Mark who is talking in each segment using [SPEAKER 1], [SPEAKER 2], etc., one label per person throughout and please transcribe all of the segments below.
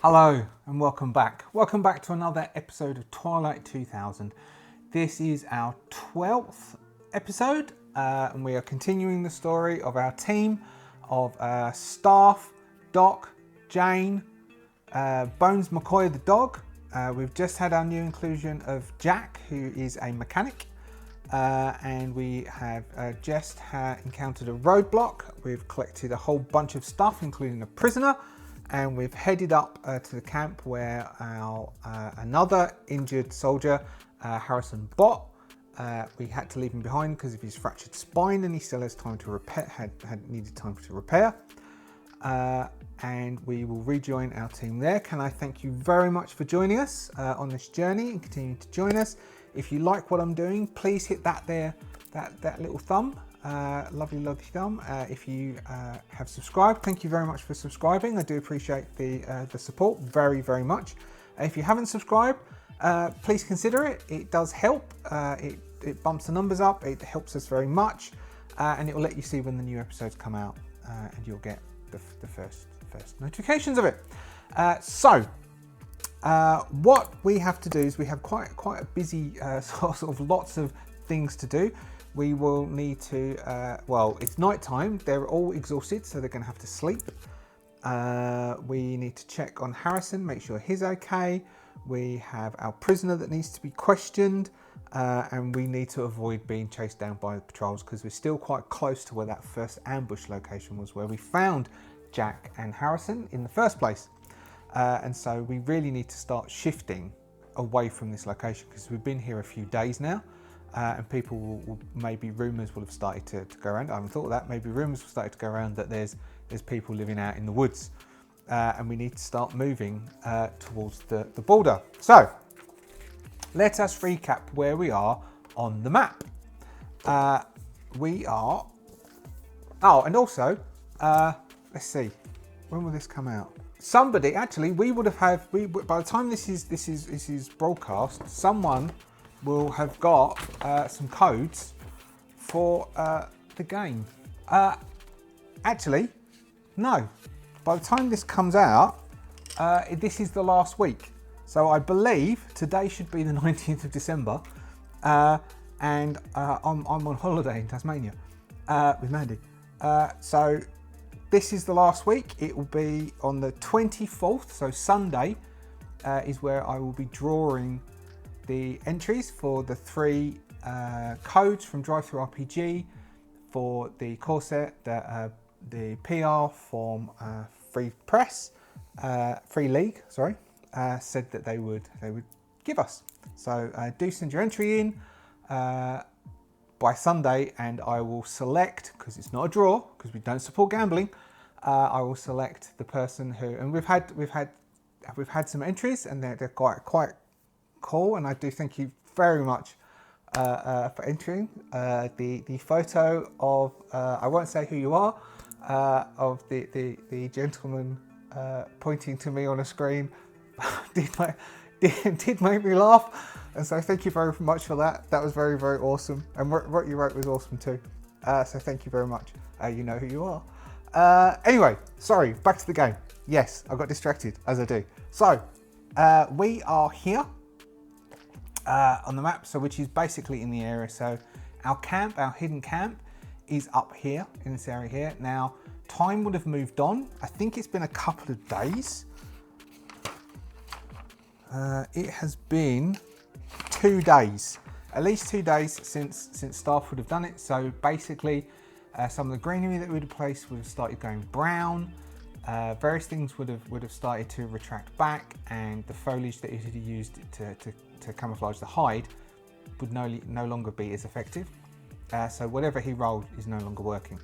[SPEAKER 1] Hello and welcome back. Welcome back to another episode of Twilight 2000. This is our 12th episode and we are continuing the story of our team of Staff, Doc, Jane, Bones McCoy the dog. We've just had our new inclusion of Jack, who is a mechanic, and we have just encountered a roadblock. We've collected a whole bunch of stuff, including a prisoner. And we've headed up to the camp where our another injured soldier, Harrison Bott, we had to leave him behind because of his fractured spine, and he still has time to repair. Had needed time to repair, and we will rejoin our team there. Can I thank you very much for joining us on this journey and continuing to join us? If you like what I'm doing, please hit that little thumb. Lovely thumb. If you have subscribed, thank you very much for subscribing. I do appreciate the support very much. If you haven't subscribed, please consider it. It does help. It bumps the numbers up. It helps us very much, and it will let you see when the new episodes come out, and you'll get the first notifications of it. What we have to do is we have quite a busy sort of lots of things to do. We will need to, it's night time. They're all exhausted, so they're going to have to sleep. We need to check on Harrison, make sure he's okay. We have our prisoner that needs to be questioned, and we need to avoid being chased down by the patrols because we're still quite close to where that first ambush location was, where we found Jack and Harrison in the first place. And so we really need to start shifting away from this location because we've been here a few days now. And people will maybe rumours will have started to go around. I haven't thought of that. Maybe rumours will start to go around that there's people living out in the woods, and we need to start moving towards the border. So let us recap where we are on the map. We are. Oh, and also, let's see, when will this come out? Somebody actually, we would have had. By the time this is broadcast, someone will have got some codes for the game. Actually, no. By the time this comes out, this is the last week. So I believe today should be the 19th of December, and I'm on holiday in Tasmania with Mandy. So this is the last week. It will be on the 24th, so Sunday, is where I will be drawing the entries for the 3 codes from Drive-Thru RPG for the core set, the PR from Free League, said that they would give us. So do send your entry in by Sunday, and I will select, because it's not a draw, because we don't support gambling. I will select the person who, and we've had some entries, and they're quite cool, and I do thank you very much for entering. The photo of I won't say who you are, of the gentleman pointing to me on a screen did make me laugh, and so thank you very much for that. That was very awesome, and what you wrote was awesome too. So thank you very much. You know who you are. Anyway, sorry, back to the game. Yes, I got distracted as I do. So we are here on the map, so which is basically in the area. So our hidden camp is up here in this area here. Now time would have moved on. I think it's been a couple of days. It has been 2 days, at least 2 days since staff would have done it. So basically some of the greenery that we would have placed would have started going brown. Various things would have started to retract back, and the foliage that it had used to camouflage the hide would no longer be as effective. So whatever he rolled is no longer working.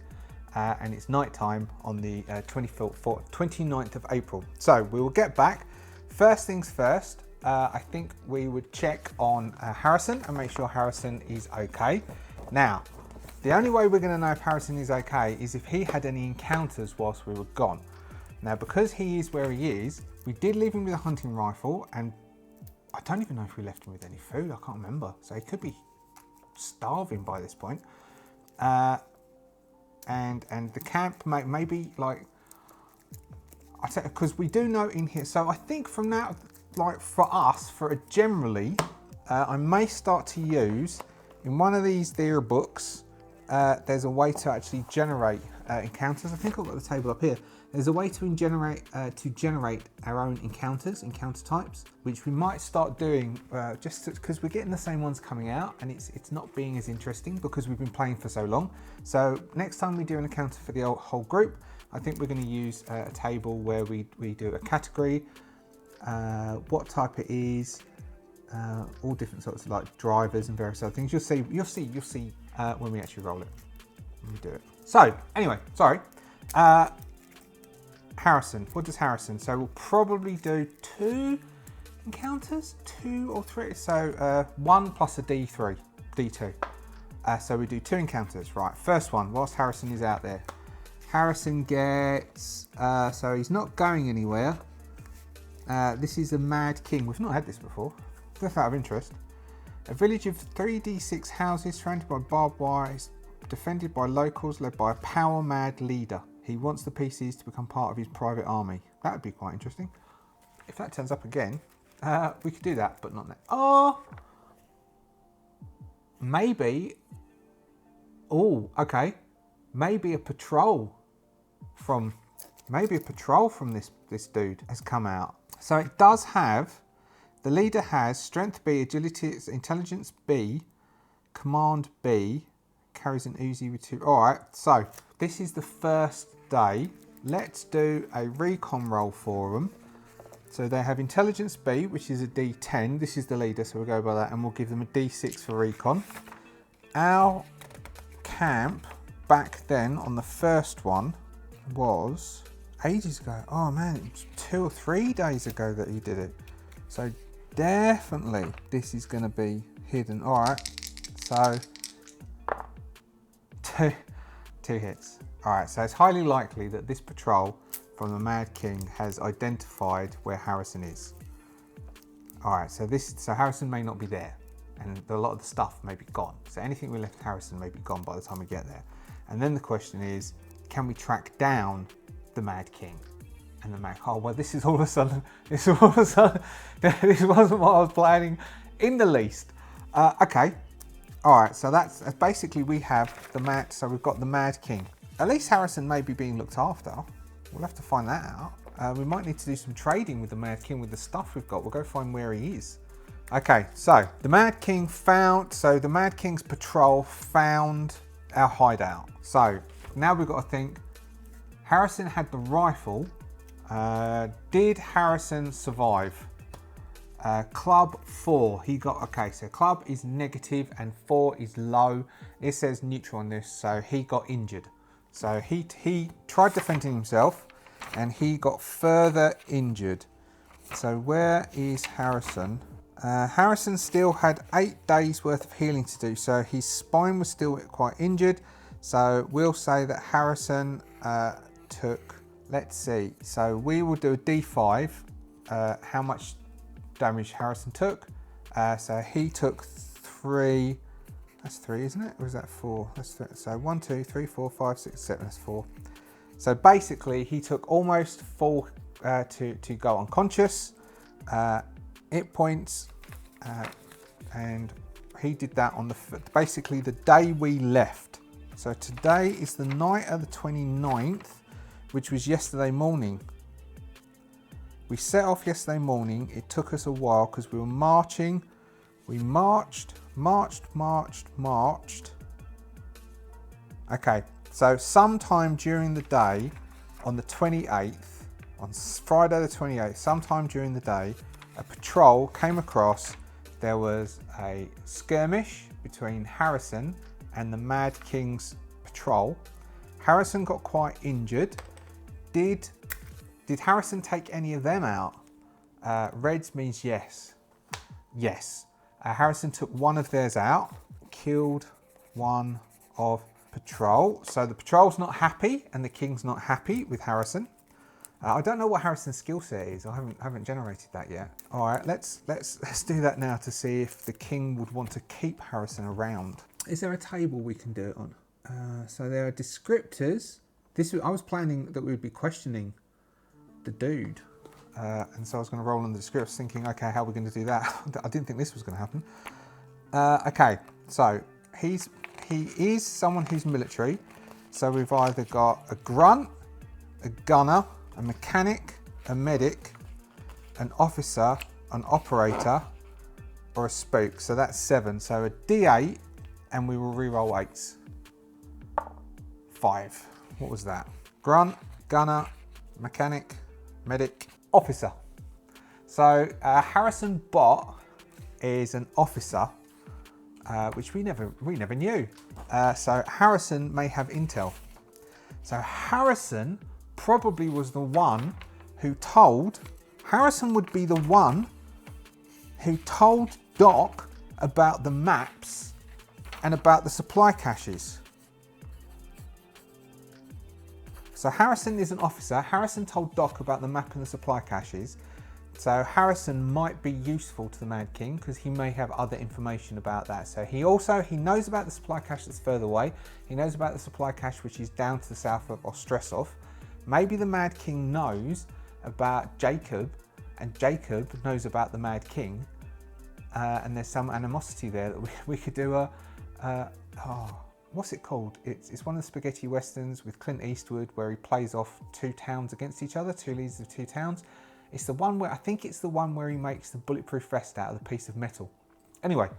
[SPEAKER 1] And it's night time on the 29th of April. So we will get back. First things first, I think we would check on Harrison and make sure Harrison is okay. Now, the only way we're going to know if Harrison is okay is if he had any encounters whilst we were gone. Now, because he is where he is, we did leave him with a hunting rifle, and I don't even know if we left him with any food. I can't remember. So he could be starving by this point. And the camp maybe like because we do know in here. So I think from now, like for us, generally, I may start to use in one of these theory books. There's a way to actually generate encounters. I think I've got the table up here. There's a way to generate our own encounter types, which we might start doing just because we're getting the same ones coming out, and it's not being as interesting because we've been playing for so long. So next time we do an encounter for the whole group, I think we're going to use a table where we do a category, what type it is, all different sorts of like drivers and various other things. You'll see when we actually roll it. When we do it. So anyway, sorry. Harrison, what does Harrison? So we'll probably do 2 encounters, 2 or 3. So 1 plus a D2. So we do 2 encounters, right? First one, whilst Harrison is out there. Harrison gets, so he's not going anywhere. This is a Mad King. We've not had this before. Just out of interest. A village of 3d6 houses surrounded by barbed wire is defended by locals led by a power-mad leader. He wants the PCs to become part of his private army. That would be quite interesting. If that turns up again, we could do that, but not now. Oh! Maybe... Oh, okay. Maybe a patrol from this dude has come out. So it does have... The leader has Strength B, Agility, Intelligence B, Command B, carries an Uzi with 2... Alright, so this is the first day. Let's do a recon roll for them. So they have Intelligence B, which is a D10. This is the leader, so we'll go by that, and we'll give them a D6 for recon. Our camp back then on the first one was ages ago. Oh man, it was 2 or 3 days ago that he did it. So definitely this is going to be hidden. All right, so two hits. All right, so it's highly likely that this patrol from the Mad King has identified where Harrison is. All right, so Harrison may not be there, and a lot of the stuff may be gone. So anything we left Harrison may be gone by the time we get there. And then the question is, can we track down the Mad King? And the Mad, oh well, this wasn't what I was planning in the least. Okay, all right, so that's basically we have the Mad, so we've got the Mad King. At least Harrison may be being looked after. We'll have to find that out. We might need to do some trading with the Mad King with the stuff we've got. We'll go find where he is. Okay, so the Mad King the Mad King's patrol found our hideout. So now we've got to think, Harrison had the rifle. Did Harrison survive? Club 4, he got, okay, so club is negative and 4 is low. It says neutral on this, so he got injured. So he tried defending himself and he got further injured. So where is Harrison? Harrison still had 8 days worth of healing to do, so his spine was still quite injured. So we'll say that Harrison took, let's see, so we will do a D5, how much damage Harrison took. So he took 3, that's 3, isn't it? Or is that 4? That's 3. So 1, 2, 3, 4, 5, 6, 7, that's 4. So basically he took almost full to go unconscious, hit points, and he did that on basically the day we left. So today is the night of the 29th, which was yesterday morning. We set off yesterday morning. It took us a while because we were marching. We marched. Okay, so sometime during the day on the 28th, on Friday the 28th, sometime during the day, a patrol came across. There was a skirmish between Harrison and the Mad King's patrol. Harrison got quite injured. Did Harrison take any of them out? Reds means yes. Yes. Harrison took one of theirs out, killed one of patrol. So the patrol's not happy and the King's not happy with Harrison. I don't know what Harrison's skill set is. I haven't generated that yet. All right, let's do that now to see if the King would want to keep Harrison around. Is there a table we can do it on? So there are descriptors. I was planning that we would be questioning the dude. And so I was going to roll on the scripts thinking, okay, how are we going to do that? I didn't think this was going to happen. Okay, so he is someone who's military. So we've either got a grunt, a gunner, a mechanic, a medic, an officer, an operator, or a spook. So that's 7. So a D8, and we will re-roll 8s. 5. What was that? Grunt, gunner, mechanic, medic, officer. So Harrison Bott is an officer, which we never knew. So Harrison may have intel. So Harrison probably was the one who told. Harrison would be the one who told Doc about the maps and about the supply caches. So Harrison is an officer. Harrison told Doc about the map and the supply caches. So Harrison might be useful to the Mad King because he may have other information about that. So he knows about the supply cache that's further away. He knows about the supply cache which is down to the south of Ostresov. Maybe the Mad King knows about Jacob, and Jacob knows about the Mad King. And there's some animosity there that we could do what's it called? It's one of the spaghetti westerns with Clint Eastwood where he plays off 2 towns against each other, 2 leaders of 2 towns. It's the one where, I think it's the one where he makes the bulletproof vest out of the piece of metal. Anyway,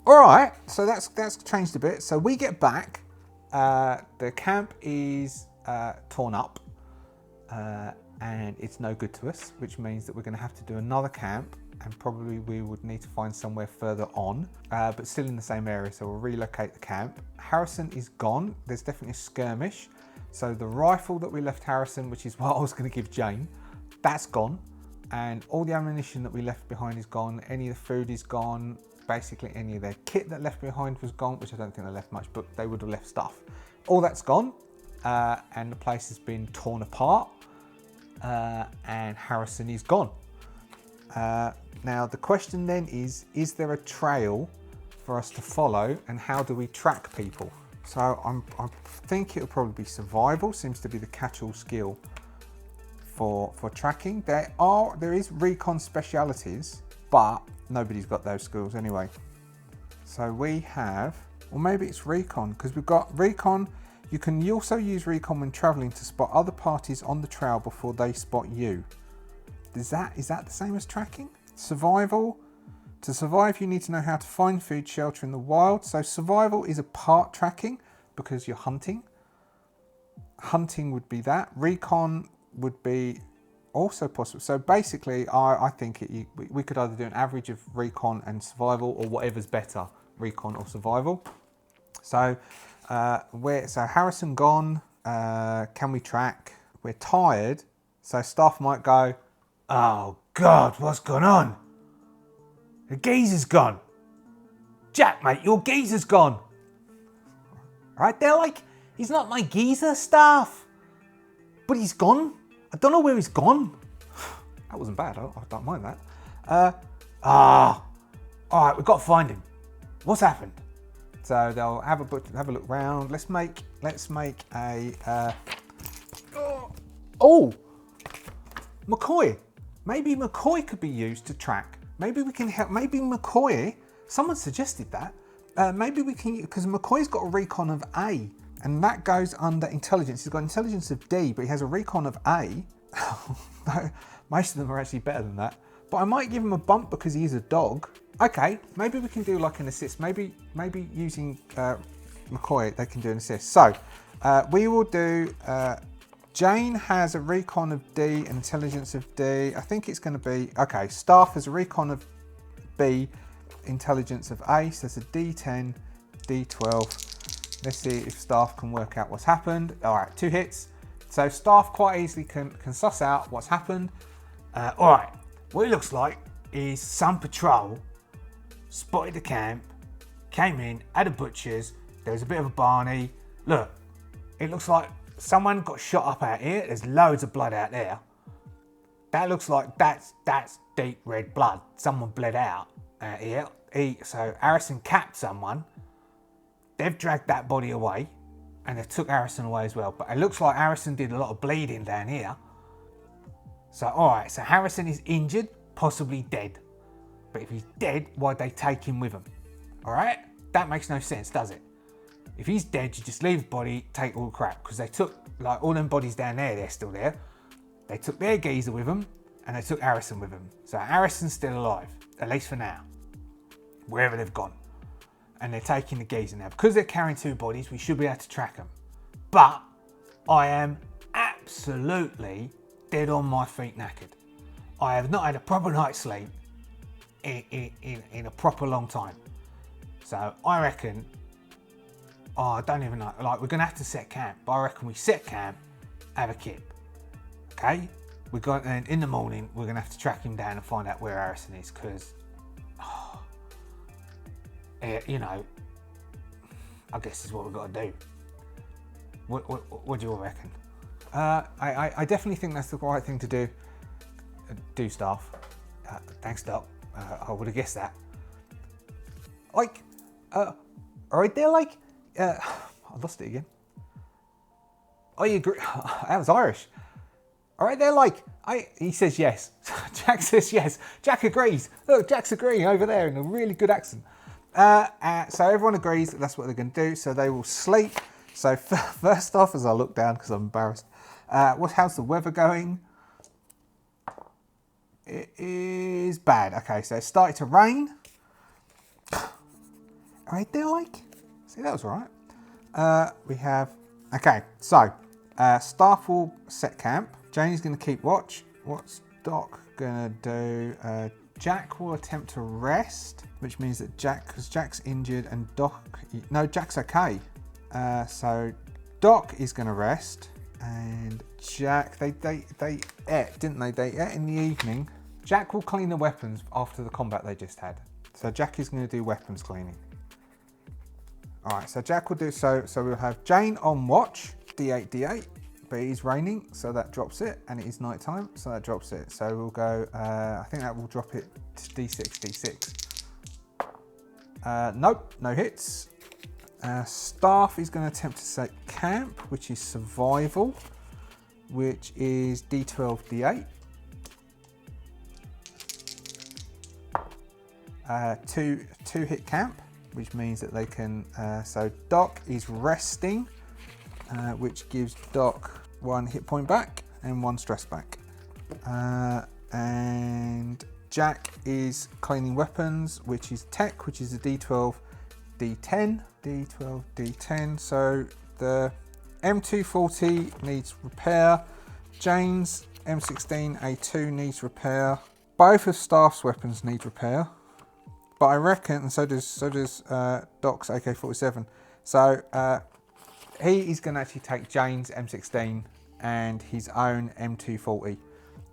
[SPEAKER 1] all right, so that's changed a bit. So we get back, the camp is torn up and it's no good to us, which means that we're going to have to do another camp. And probably we would need to find somewhere further on, but still in the same area, so we'll relocate the camp. Harrison is gone. There's definitely a skirmish. So the rifle that we left Harrison, which is what I was going to give Jane, that's gone. And all the ammunition that we left behind is gone. Any of the food is gone. Basically any of their kit that left behind was gone, which I don't think they left much, but they would have left stuff. All that's gone, and the place has been torn apart, and Harrison is gone. Now the question then is there a trail for us to follow, and how do we track people? So I think it'll probably be survival, seems to be the catch-all skill for tracking. There is recon specialities, but nobody's got those skills anyway. So we have, or maybe it's recon, because we've got recon. You can also use recon when traveling to spot other parties on the trail before they spot you. Is that the same as tracking? Survival. To survive, you need to know how to find food, shelter in the wild. So survival is a part tracking because you're hunting. Hunting would be that. Recon would be also possible. So basically, I think we could either do an average of recon and survival, or whatever's better, recon or survival. So so Harrison gone. Can we track? We're tired, so staff might go, "Oh God, what's going on? The geezer's gone. Jack, mate, your geezer's gone." Right? They're like, "He's not my geezer, staff. But he's gone. I don't know where he's gone." That wasn't bad. I don't mind that. All right, we've got to find him. What's happened? So they'll have a look round. Let's make a. McCoy. Maybe McCoy could be used to track. Maybe we can help. Maybe McCoy. Someone suggested that. Maybe we can, because McCoy's got a recon of A, and that goes under intelligence. He's got intelligence of D, but he has a recon of A. Most of them are actually better than that. But I might give him a bump because he is a dog. Okay, maybe we can do like an assist. Maybe using McCoy, they can do an assist. So we will do. Jane has a recon of D and intelligence of D. I think it's going to be okay. Staff has a recon of B, intelligence of A. So it's a D10, D12. Let's see if staff can work out what's happened. All right, 2 hits. So staff quite easily can suss out what's happened. All right, what it looks like is some patrol spotted the camp, came in, had a butcher's. There was a bit of a Barney. Look, it looks like someone got shot up out here. There's loads of blood out there. That looks like that's deep red blood. Someone bled out here. So Harrison capped someone. They've dragged that body away, and they took Harrison away as well. But it looks like Harrison did a lot of bleeding down here. So, alright, so Harrison is injured, possibly dead. But if he's dead, why'd they take him with them? Alright? That makes no sense, does it? If he's dead, you just leave the body, take all the crap. Because they took, like, all them bodies down there, they're still there. They took their geezer with them, and they took Harrison with them. So Harrison's still alive, at least for now. Wherever they've gone. And they're taking the geezer now. Because they're carrying 2 bodies, we should be able to track them. But I am absolutely dead on my feet knackered. I have not had a proper night's sleep in a proper long time. So I reckon, I don't even know, like we're gonna have to set camp, but I reckon we set camp, have a kip, okay? And in the morning, we're gonna have to track him down and find out where Harrison is, because, you know, I guess this is what we've got to do. What do you all reckon? I definitely think that's the right thing to do. Do staff. Thanks, Doc. I would have guessed that. Like, alright, they're like, I lost it again. Oh, you agree? That was Irish. Alright, they're like, he says yes. Jack says yes. Jack agrees. Look, Jack's agreeing over there in a really good accent. So everyone agrees that that's what they're going to do. So they will sleep. So first off, as I look down because I'm embarrassed, how's the weather going? It is bad. Okay, so it started to rain. Alright, they're like, see, that was all right. We have, okay, so staff will set camp. Janie's going to keep watch. What's Doc going to do? Jack will attempt to rest, which means that because Jack's injured and Jack's okay. So Doc is going to rest, and Jack, they ate, didn't they? They ate in the evening. Jack will clean the weapons after the combat they just had. So Jack is going to do weapons cleaning. All right, so Jack will do so. So we'll have Jane on watch, D8, D8, but it is raining, so that drops it, and it is night time, so that drops it. So we'll go, I think that will drop it to D6, D6. Nope, no hits. Staff is going to attempt to set camp, which is survival, which is D12, D8. Two hit camp, which means that they can, so Doc is resting, which gives Doc 1 hit point back and 1 stress back. And Jack is cleaning weapons, which is tech, which is a D12, D10. D12, D10. So the M240 needs repair. Jane's M16A2 needs repair. Both of Staff's weapons need repair. But I reckon, and so does Doc's AK-47. So he is going to actually take Jane's M16 and his own M240.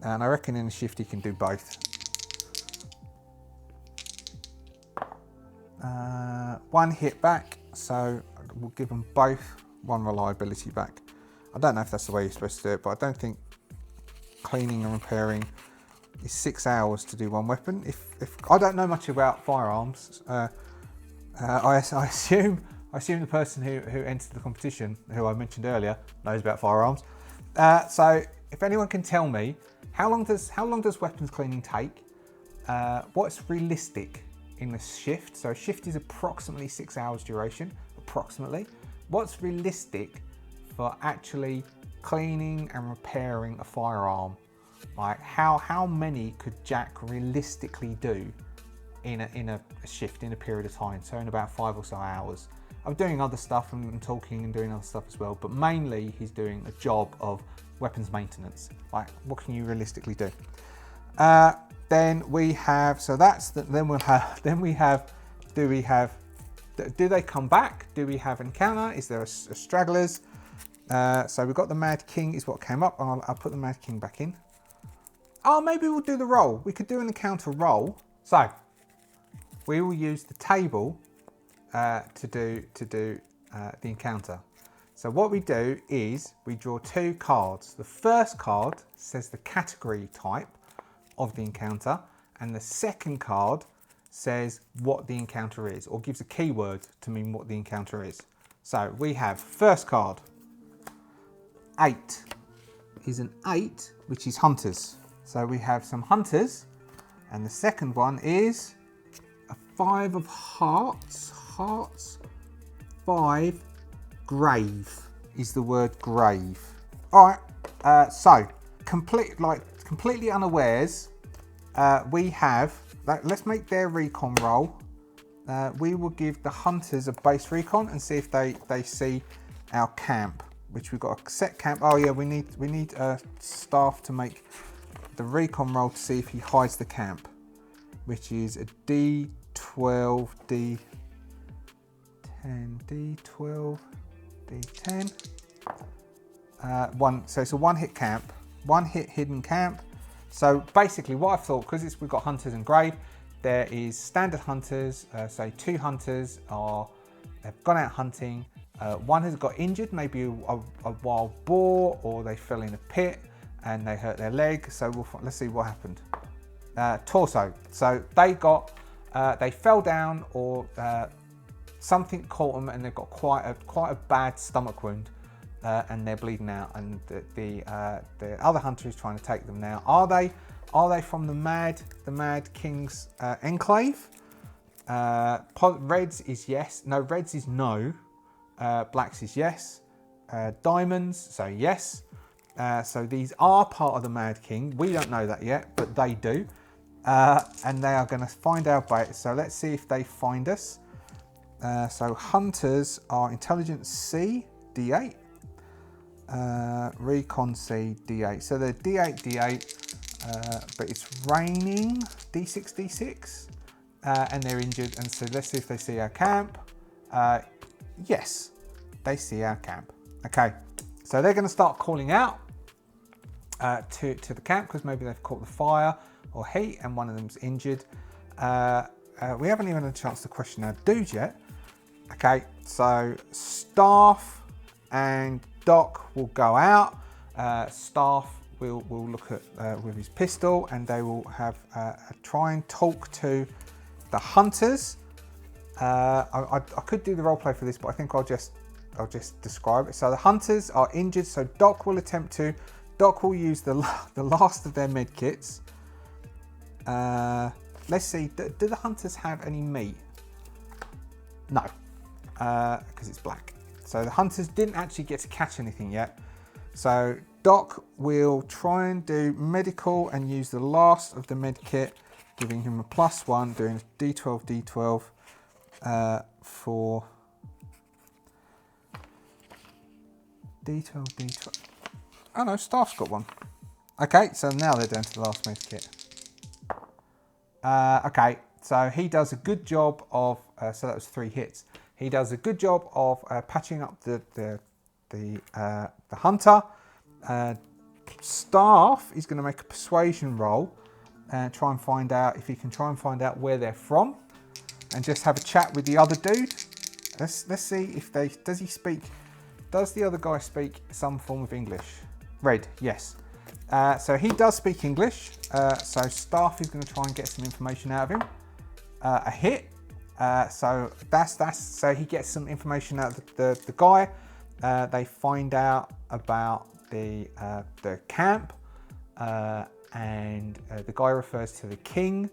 [SPEAKER 1] And I reckon in a shift he can do both. 1 hit back, so we'll give them both 1 reliability back. I don't know if that's the way you're supposed to do it, but I don't think cleaning and repairing is 6 hours to do 1 weapon. If I don't know much about firearms, I assume the person who entered the competition, who I mentioned earlier, knows about firearms. So if anyone can tell me how long does weapons cleaning take? What's realistic in the shift? So a shift is approximately 6 hours duration, approximately. What's realistic for actually cleaning and repairing a firearm? Like how many could Jack realistically do in a shift, in a period of time? So in about 5 or so hours. I'm doing other stuff and talking and doing other stuff as well, but mainly he's doing a job of weapons maintenance. Like, what can you realistically do? Then we have, so that's the, do they come back? Do we have encounter? Is there a stragglers? So we've got the Mad King is what came up. I'll put the Mad King back in. Oh, maybe we'll do the roll. We could do an encounter roll. So we will use the table to do the encounter. So what we do is we draw 2 cards. The first card says the category type of the encounter, and the second card says what the encounter is, or gives a keyword to mean what the encounter is. So we have first card, 8 is an 8, which is hunters. So we have some hunters, and the second one is a 5 of hearts. Hearts, 5, grave is the word grave. All right, so completely unawares, we have, let's make their recon roll. We will give the hunters a base recon and see if they see our camp, which we've got a set camp. Oh yeah, we need staff to make the recon roll to see if he hides the camp, which is a D12, D10, D12, D10. So it's a 1-hit camp, 1-hit hidden camp. So basically what I've thought, because we've got hunters and grave, there is standard hunters, say 2 hunters have gone out hunting, 1 has got injured, maybe a wild boar, or they fell in a pit and they hurt their leg. So let's see what happened. Torso, so they fell down, or something caught them and they've got quite a bad stomach wound. And they're bleeding out, and the other hunter is trying to take them now. Are they from the Mad King's enclave? Reds is yes. No, reds is no. Blacks is yes. Diamonds, so yes. So these are part of the Mad King. We don't know that yet, but they do. And they are going to find our bait. So let's see if they find us. So hunters are intelligence C, D8. Recon C, D8. So they're D8, D8, but it's raining, D6, D6, and they're injured. And so let's see if they see our camp. Yes, they see our camp. Okay, so they're going to start calling out to the camp, because maybe they've caught the fire or heat and one of them's injured. We haven't even had a chance to question our dudes yet. Okay, so staff and Doc will go out. Staff will look at with his pistol, and they will have try and talk to the hunters. I could do the role play for this, but I think I'll just describe it. So the hunters are injured, so Doc will attempt to. Doc will use the last of their med kits. Let's see. Do the hunters have any meat? No, because it's black. So the hunters didn't actually get to catch anything yet. So Doc will try and do medical and use the last of the med kit, giving him a +1, doing a D12, D12 for D12, D12. Oh no, staff's got one. Okay, so now they're down to the last med kit. Okay, so he does a good job of, so that was 3 hits. He does a good job of patching up the hunter. Staff is going to make a persuasion roll and try and find out if he can try and find out where they're from, and just have a chat with the other dude. Let's see if does the other guy speak some form of English? Red, yes. So he does speak English. So Staff is going to try and get some information out of him. A hit. So so he gets some information out of the guy. They find out about the camp, and the guy refers to the king,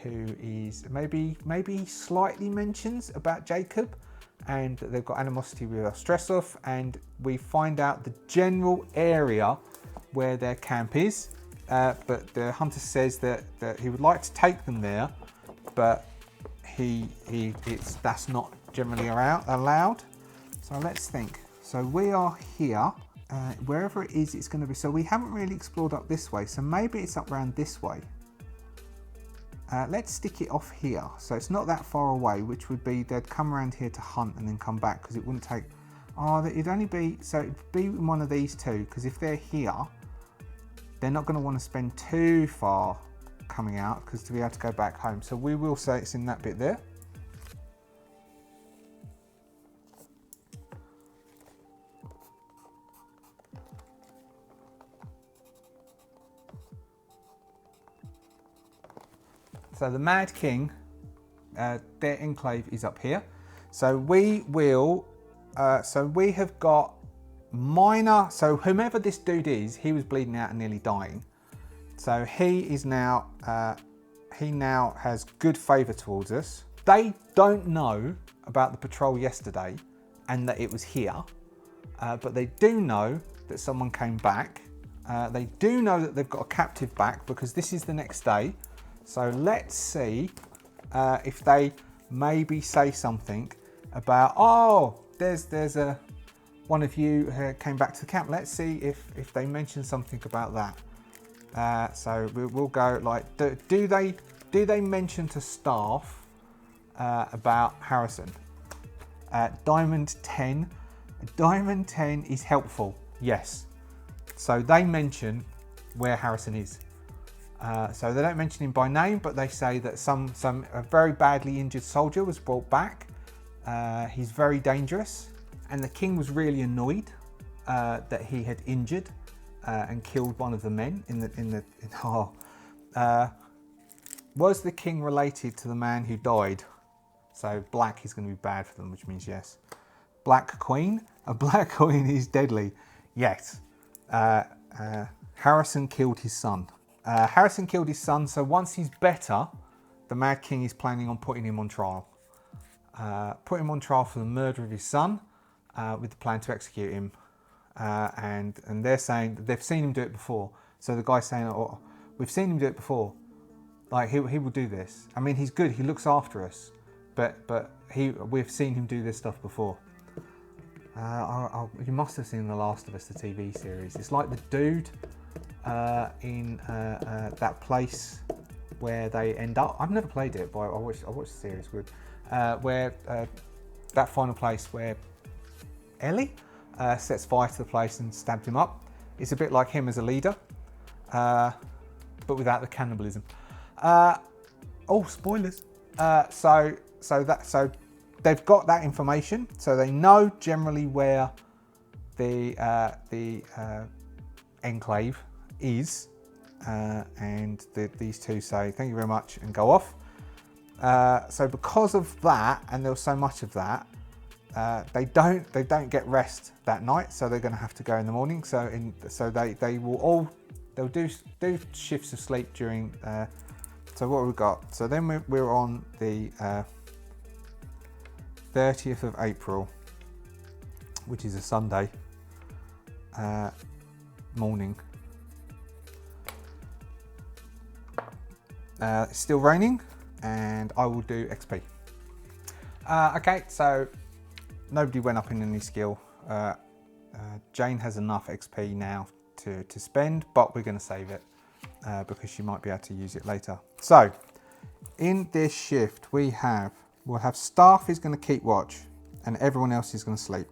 [SPEAKER 1] who is maybe slightly mentions about Jacob, and that they've got animosity with Ostresov, and we find out the general area where their camp is. But the hunter says that he would like to take them there, but that's not generally allowed. So let's think. So we are here, wherever it is, it's going to be. So we haven't really explored up this way, so maybe it's up around this way. Let's stick it off here, so it's not that far away, which would be they'd come around here to hunt and then come back, because it wouldn't take. It'd only be, so it'd be in one of these two, because if they're here, they're not going to want to spend too far coming out, because to be able to go back home. So we will say it's in that bit there. So the Mad King, their enclave is up here. So we will, so we have got minor, so whomever this dude is, he was bleeding out and nearly dying. So he now has good favour towards us. They don't know about the patrol yesterday and that it was here, but they do know that someone came back. They do know that they've got a captive back because this is the next day. So let's see if they maybe say something about, oh, there's one of you came back to the camp. Let's see if they mention something about that. So we'll go like, do they mention to staff about Harrison? Diamond 10. Diamond 10 is helpful, yes. So they mention where Harrison is. So they don't mention him by name, but they say that a very badly injured soldier was brought back. He's very dangerous, and the king was really annoyed that he had injured and killed one of the men was the king related to the man who died? So black is going to be bad for them, which means yes. Black Queen? A Black Queen is deadly. Yes. Harrison killed his son. Harrison killed his son, so once he's better, the Mad King is planning on putting him on trial. Put him on trial for the murder of his son with the plan to execute him. And they're saying that they've seen him do it before. So the guy's saying, oh, we've seen him do it before. Like, he will do this. I mean, he's good. He looks after us. But we've seen him do this stuff before. You must have seen The Last of Us, the TV series. It's like the dude in that place where they end up. I've never played it, but I watched the series. Good. Where that final place where Ellie sets fire to the place and stabs him up. It's a bit like him as a leader, but without the cannibalism. Oh, spoilers! So they've got that information, so they know generally where the enclave is, and these two say thank you very much and go off. So because of that, and there was so much of that, they don't get rest that night, so they're going to have to go in the morning. So they'll do shifts of sleep during. So what have we got? So then we're on the 30th of April, which is a Sunday morning. It's still raining, and I will do XP. Okay, so nobody went up in any skill. Jane has enough XP now to spend, but we're going to save it because she might be able to use it later. So in this shift we'll have staff is going to keep watch and everyone else is going to sleep.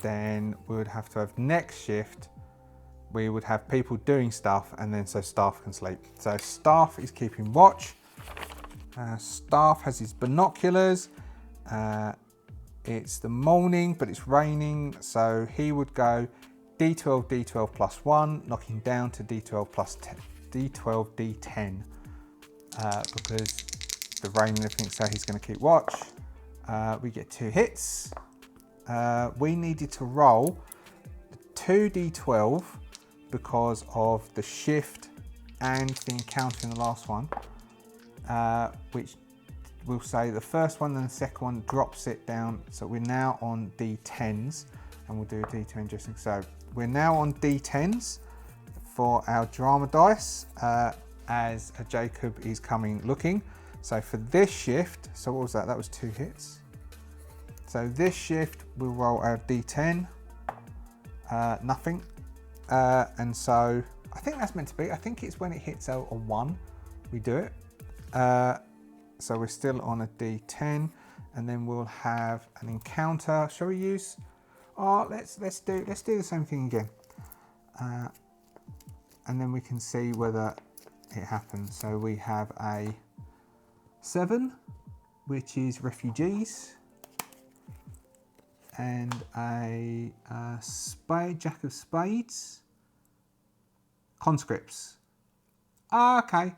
[SPEAKER 1] Then we would have to have next shift, we would have people doing stuff, and then so staff can sleep. So staff is keeping watch. Staff has his binoculars. It's the morning, but it's raining, so he would go D12, D12 plus 1, knocking down to D12 plus 10, D12, D10, because the rain and everything, so he's going to keep watch. We get 2 hits. We needed to roll 2 D12 because of the shift and the encounter in the last one, which we'll say the first one and the second one drops it down. So we're now on D10s, and we'll do a D10 interesting. So we're now on D10s for our drama dice as Jacob is coming looking. So for this shift, so what was that? That was 2 hits. So this shift we'll roll our D10, nothing. And so I think that's meant to be, I think it's when it hits a 1, we do it. So we're still on a D10, and then we'll have an encounter. Shall we use? Oh, let's do the same thing again, and then we can see whether it happens. So we have a 7, which is refugees, and a spade, jack of spades, conscripts. Okay.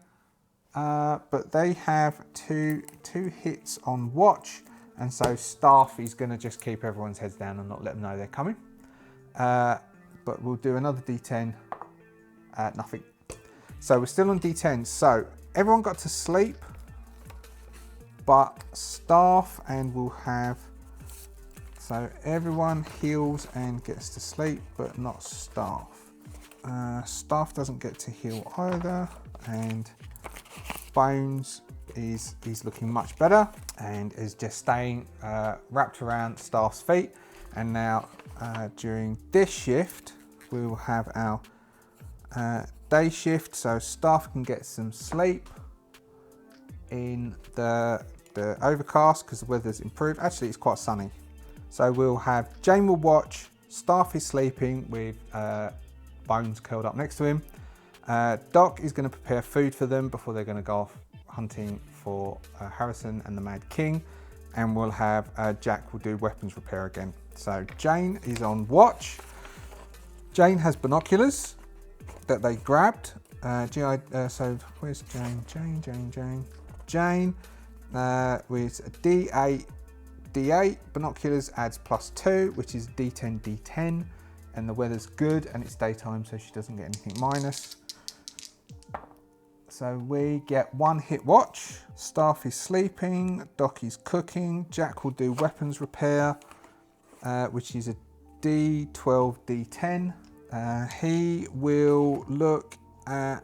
[SPEAKER 1] But they have two hits on watch, and so staff is going to just keep everyone's heads down and not let them know they're coming. But we'll do another D10, nothing. So we're still on D10. So everyone got to sleep, but Staff, and we'll have, so everyone heals and gets to sleep, but not Staff. Staff doesn't get to heal either, and Bones is looking much better and is just staying wrapped around Staff's feet. And now during this shift, we will have our day shift, so Staff can get some sleep in the overcast because the weather's improved. Actually, it's quite sunny. So we'll have Jane will watch, Staff is sleeping with Bones curled up next to him. Doc is going to prepare food for them before they're going to go off hunting for Harrison and the Mad King. And we'll have Jack will do weapons repair again. So Jane is on watch. Jane has binoculars that they grabbed. So where's Jane? Jane with a D8 binoculars adds +2, which is D10. And the weather's good and it's daytime, so she doesn't get anything minus. So we get 1 hit watch. Staff is sleeping, Doc is cooking, Jack will do weapons repair, which is a D12, D10. He will look at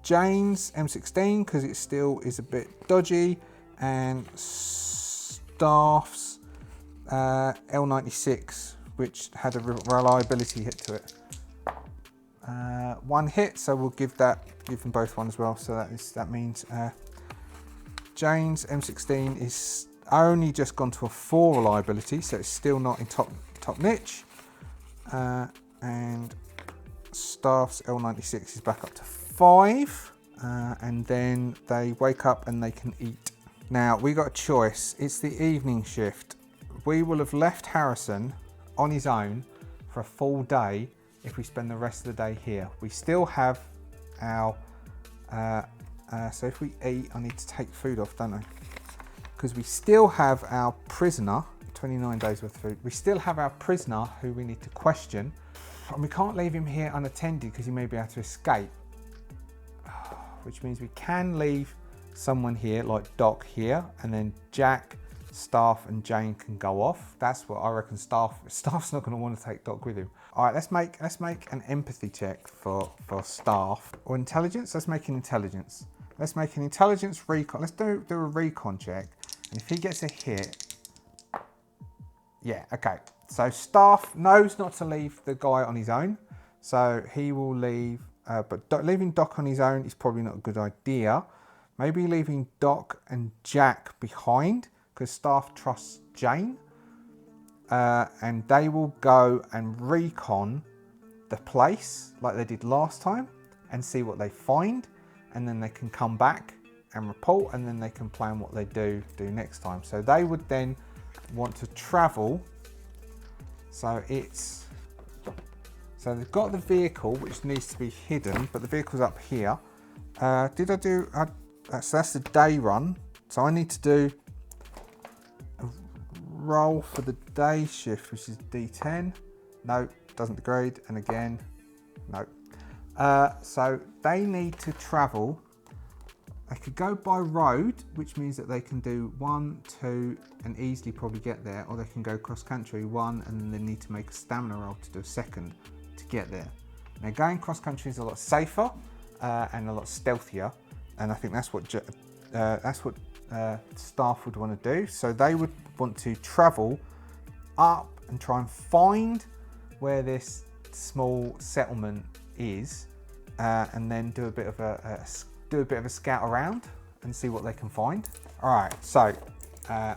[SPEAKER 1] Jane's M16 because it still is a bit dodgy, and Staff's L96, which had a reliability hit to it. 1 hit, so we'll give them both one as well. So that means Jane's M16 is only just gone to a 4 reliability, so it's still not in top niche. And Staff's L96 is back up to 5, and then they wake up and they can eat. Now we got a choice. It's the evening shift. We will have left Harrison on his own for a full day if we spend the rest of the day here. We still have our so if we eat, I need to take food off, don't I? Because we still have our prisoner, 29 days worth of food. We still have our prisoner who we need to question, and we can't leave him here unattended because he may be able to escape, which means we can leave someone here like Doc here, and then Jack, Staff and Jane can go off. That's what I reckon. Staff's not going to want to take Doc with him. All right, let's make an empathy check for Staff, or intelligence. Let's make an intelligence. Let's make an intelligence recon. Let's do a recon check, and if he gets a hit, yeah, okay. So Staff knows not to leave the guy on his own, so he will leave. But leaving Doc on his own is probably not a good idea. Maybe leaving Doc and Jack behind, because Staff trusts Jane, and they will go and recon the place like they did last time and see what they find, and then they can come back and report, and then they can plan what they do next time. So they would then want to travel. So they've got the vehicle, which needs to be hidden, but the vehicle's up here. So that's the day run. So I need to do a roll for the day shift, which is D10. No, doesn't degrade. And again, no. So they need to travel. They could go by road, which means that they can do 1, 2, and easily probably get there, or they can go cross country 1, and then they need to make a stamina roll to do a second to get there. Now going cross country is a lot safer and a lot stealthier, and I think that's what Staff would want to do. So they would want to travel up and try and find where this small settlement is, and then do a bit of a scout around and see what they can find. All right, so I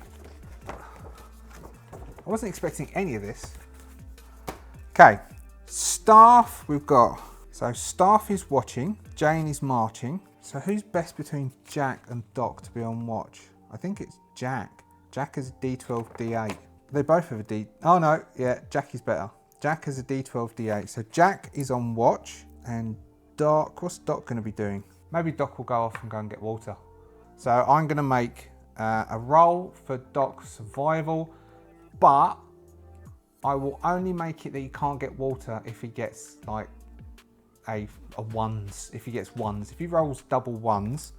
[SPEAKER 1] wasn't expecting any of this. Okay, Staff we've got. So Staff is watching, Jane is marching. So who's best between Jack and Doc to be on watch? I think it's Jack. Jack has a D12, D8. They both have a D. Oh no, yeah, Jack is better. Jack has a D12, D8. So Jack is on watch, and Doc, what's Doc going to be doing? Maybe Doc will go off and go and get water. So I'm going to make a roll for Doc's survival, but I will only make it that he can't get water if he gets like a ones, if he gets ones. If he rolls double ones,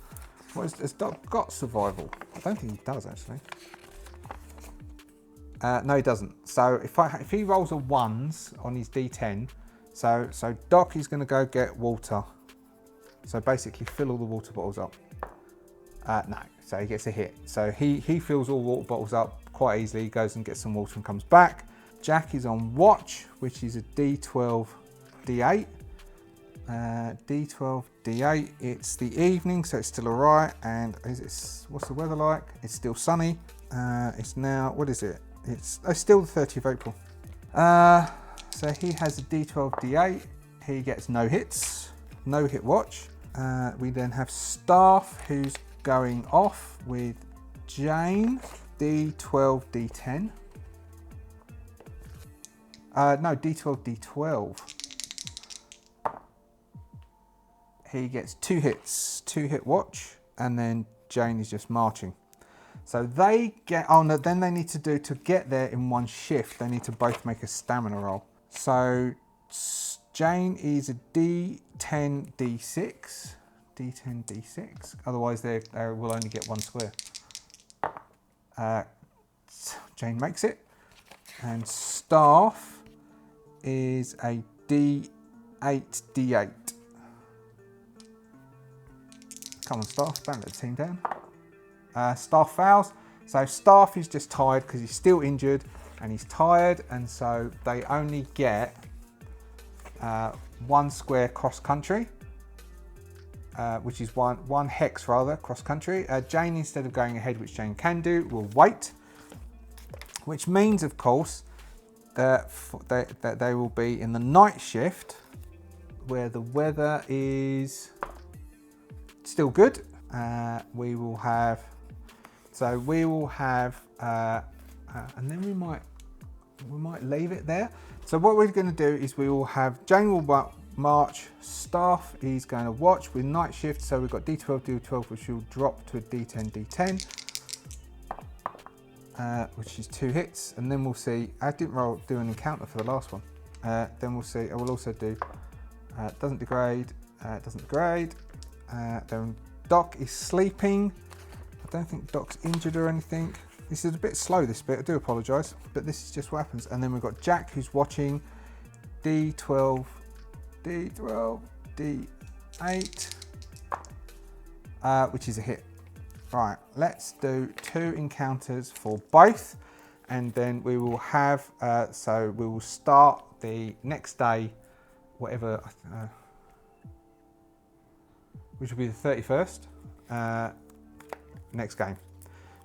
[SPEAKER 1] has Doc got survival? I don't think he does actually. No, he doesn't. So if he rolls a ones on his D10, so Doc is going to go get water. So basically fill all the water bottles up. No, so he gets a hit. So he fills all water bottles up quite easily, goes and gets some water and comes back. Jack is on watch, which is a D12, D8. D12, D8, it's the evening, so it's still all right. And what's the weather like? It's still sunny. It's now, what is it? It's still the 30th of April. So he has a D12, D8. He gets no hits, no hit watch. We then have Staff, who's going off with Jane, D12, D10. No, D12, D12. He gets 2 hits, 2 hit watch, and then Jane is just marching. So they get, oh no, then they need to get there in one shift, they need to both make a stamina roll. So Jane is a D10, D6. D10, D6. Otherwise they will only get 1 square. Jane makes it. And Staff is a D8, D8. Come on, Staff, don't let the team down. Staff fails. So Staff is just tired because he's still injured and he's tired, and so they only get 1 square cross country, which is one hex rather, cross country. Jane, instead of going ahead, which Jane can do, will wait, which means, of course, that they will be in the night shift where the weather is still good. We will have, and then we might leave it there. So what we're going to do is we will have Jane will march, Staff is going to watch with night shift. So we've got D12, D12, which will drop to a D10, D10, which is 2 hits, and then we'll see. I didn't do an encounter for the last one. Then we'll see. I will also do doesn't degrade, doesn't degrade. Then Doc is sleeping. I don't think Doc's injured or anything. This is a bit slow, this bit, I do apologise, but this is just what happens. And then we've got Jack, who's watching, D12, D12, D8, which is a hit. Right, let's do 2 encounters for both, and then we will have, so we will start the next day, whatever, which will be the 31st, next game,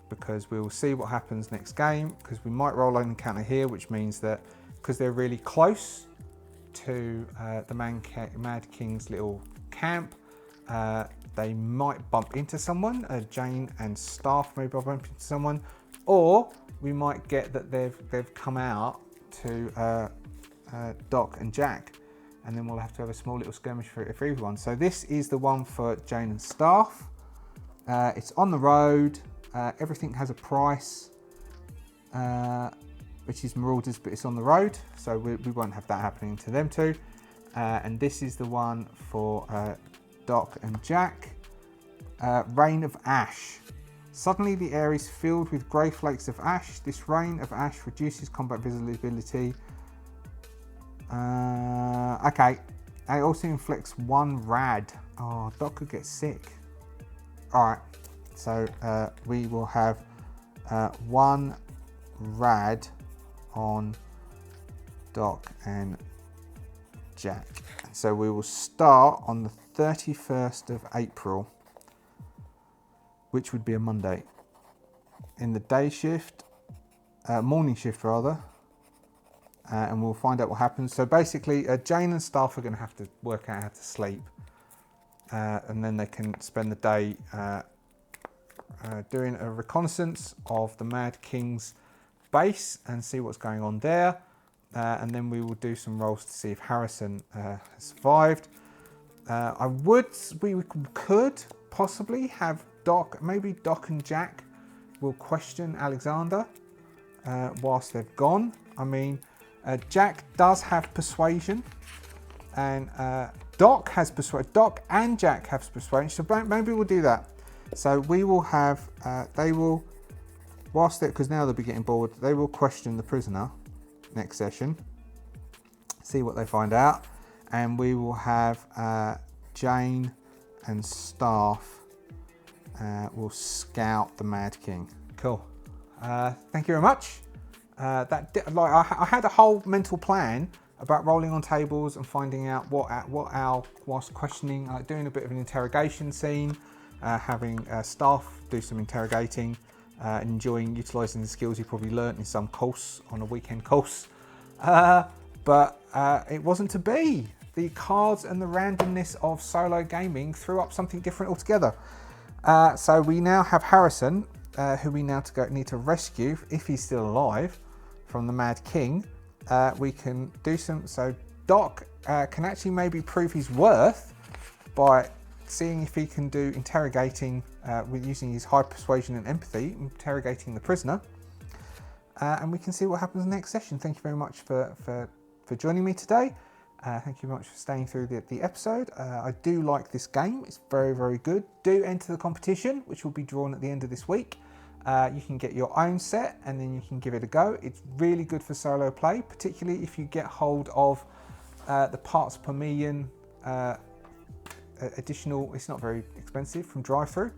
[SPEAKER 1] because we will see what happens next game, because we might roll an encounter here, which means that because they're really close to the Mad King's little camp, they might bump into someone. Jane and Staff may bump into someone, or we might get that they've come out to Doc and Jack, and then we'll have to have a small little skirmish for everyone. So this is the one for Jane and Staff. It's on the road. Everything has a price, which is Marauders, but it's on the road, so we won't have that happening to them too. And this is the one for Doc and Jack. Rain of Ash. Suddenly the air is filled with grey flakes of ash. This rain of ash reduces combat visibility. Okay. It also inflicts 1 rad. Oh, Doc could get sick. Alright, so we will have 1 rad on Doc and Jack. So we will start on the 31st of April, which would be a Monday, in the day shift, morning shift rather, and we'll find out what happens. So basically, Jane and Staff are going to have to work out how to sleep, and then they can spend the day doing a reconnaissance of the Mad King's base and see what's going on there. And then we will do some rolls to see if Harrison has survived. We could possibly have Doc, maybe Doc and Jack will question Alexander whilst they've gone. I mean, Jack does have persuasion, and Doc has persuaded. Doc and Jack have persuaded. So maybe we'll do that. So we will have. They will, whilst they, because now they'll be getting bored. They will question the prisoner next session. See what they find out, and we will have Jane and Staff will scout the Mad King. Cool. Thank you very much. I had a whole mental plan about rolling on tables and finding out what our whilst questioning, like doing a bit of an interrogation scene, having Staff do some interrogating, enjoying utilising the skills you probably learnt in some course on a weekend course. But it wasn't to be. The cards and the randomness of solo gaming threw up something different altogether. So we now have Harrison, who we now need to rescue, if he's still alive, from the Mad King. We can do some. So Doc can actually maybe prove his worth by seeing if he can do interrogating with using his high persuasion and empathy, interrogating the prisoner. And we can see what happens next session. Thank you very much for joining me today. Thank you very much for staying through the episode. I do like this game. It's very, very good. Do enter the competition, which will be drawn at the end of this week. You can get your own set and then you can give it a go. It's really good for solo play, particularly if you get hold of the parts per million additional. It's not very expensive from drive-through.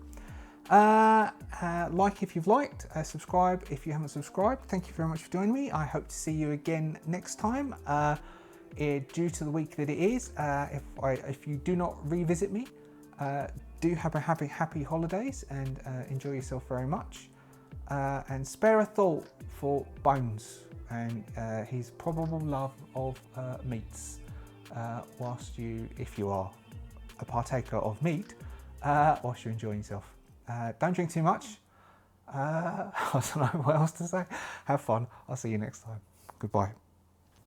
[SPEAKER 1] Like if you've liked, subscribe if you haven't subscribed. Thank you very much for joining me. I hope to see you again next time. Due to the week that it is, if you do not revisit me, do have a happy holidays and enjoy yourself very much. And spare a thought for Bones and his probable love of meats, if you are a partaker of meat, whilst you're enjoying yourself. Don't drink too much. I don't know what else to say. Have fun. I'll see you next time. Goodbye.